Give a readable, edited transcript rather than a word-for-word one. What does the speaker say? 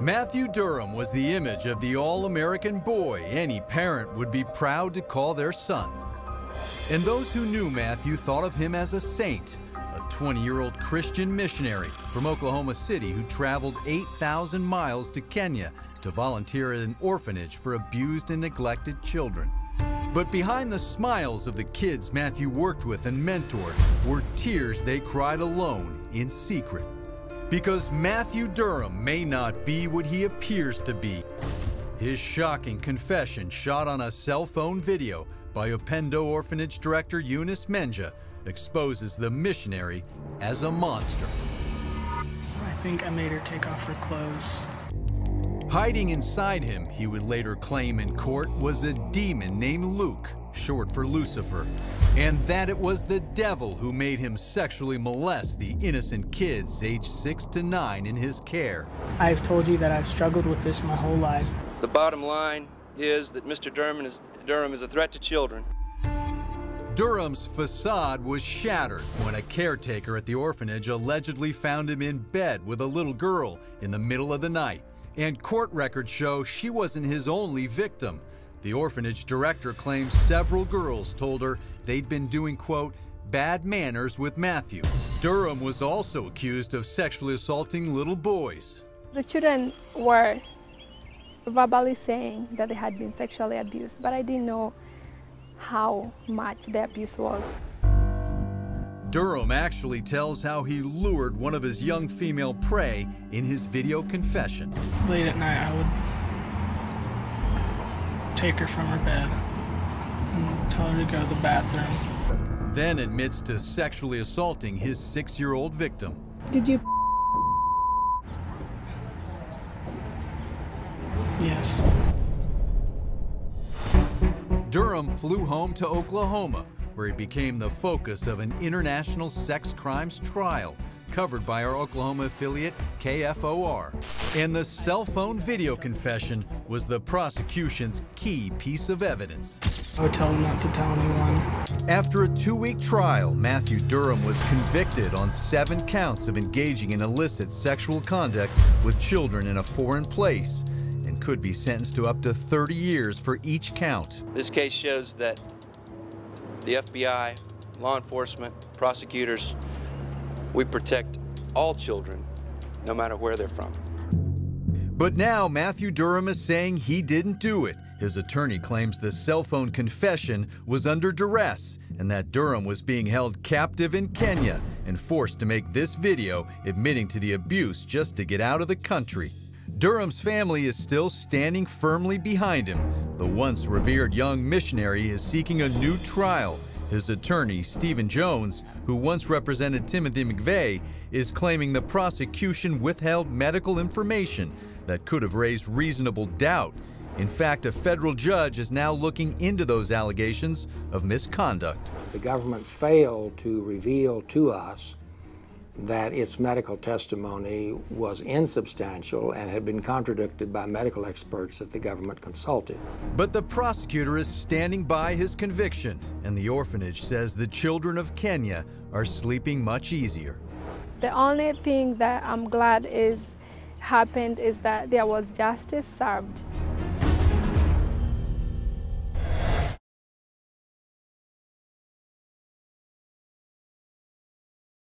Matthew Durham was the image of the all-American boy any parent would be proud to call their son. And those who knew Matthew thought of him as a saint, a 20-year-old Christian missionary from Oklahoma City who traveled 8,000 miles to Kenya to volunteer at an orphanage for abused and neglected children. But behind the smiles of the kids Matthew worked with and mentored were tears they cried alone in secret. Because Matthew Durham may not be what he appears to be. His shocking confession, shot on a cell phone video by Opendo Orphanage Director Eunice Menja, exposes the missionary as a monster. I think I made her take off her clothes. Hiding inside him, he would later claim in court, was a demon named Luke, short for Lucifer, and that it was the devil who made him sexually molest the innocent kids aged 6 to 9 in his care. I've told you that I've struggled with this my whole life. The bottom line is that Mr. Durham is a threat to children. Durham's facade was shattered when a caretaker at the orphanage allegedly found him in bed with a little girl in the middle of the night. And court records show she wasn't his only victim. The orphanage director claims several girls told her they'd been doing, quote, bad manners with Matthew. Durham was also accused of sexually assaulting little boys. The children were verbally saying that they had been sexually abused, but I didn't know how much the abuse was. Durham actually tells how he lured one of his young female prey in his video confession. Late at night, I would take her from her bed and tell her to go to the bathroom. Then admits to sexually assaulting his 6-year-old victim. Did you? Yes. Durham flew home to Oklahoma, where he became the focus of an international sex crimes trial covered by our Oklahoma affiliate, KFOR. And the cell phone video confession was the prosecution's key piece of evidence. I would tell him not to tell anyone. After a 2-week trial, Matthew Durham was convicted on 7 counts of engaging in illicit sexual conduct with children in a foreign place and could be sentenced to up to 30 years for each count. This case shows that the FBI, law enforcement, prosecutors, we protect all children, no matter where they're from. But now Matthew Durham is saying he didn't do it. His attorney claims the cell phone confession was under duress and that Durham was being held captive in Kenya and forced to make this video admitting to the abuse just to get out of the country. Durham's family is still standing firmly behind him. The once revered young missionary is seeking a new trial. His attorney, Stephen Jones, who once represented Timothy McVeigh, is claiming the prosecution withheld medical information that could have raised reasonable doubt. In fact, a federal judge is now looking into those allegations of misconduct. The government failed to reveal to us that its medical testimony was insubstantial and had been contradicted by medical experts that the government consulted. But the prosecutor is standing by his conviction, and the orphanage says the children of Kenya are sleeping much easier. The only thing that I'm glad happened is that there was justice served.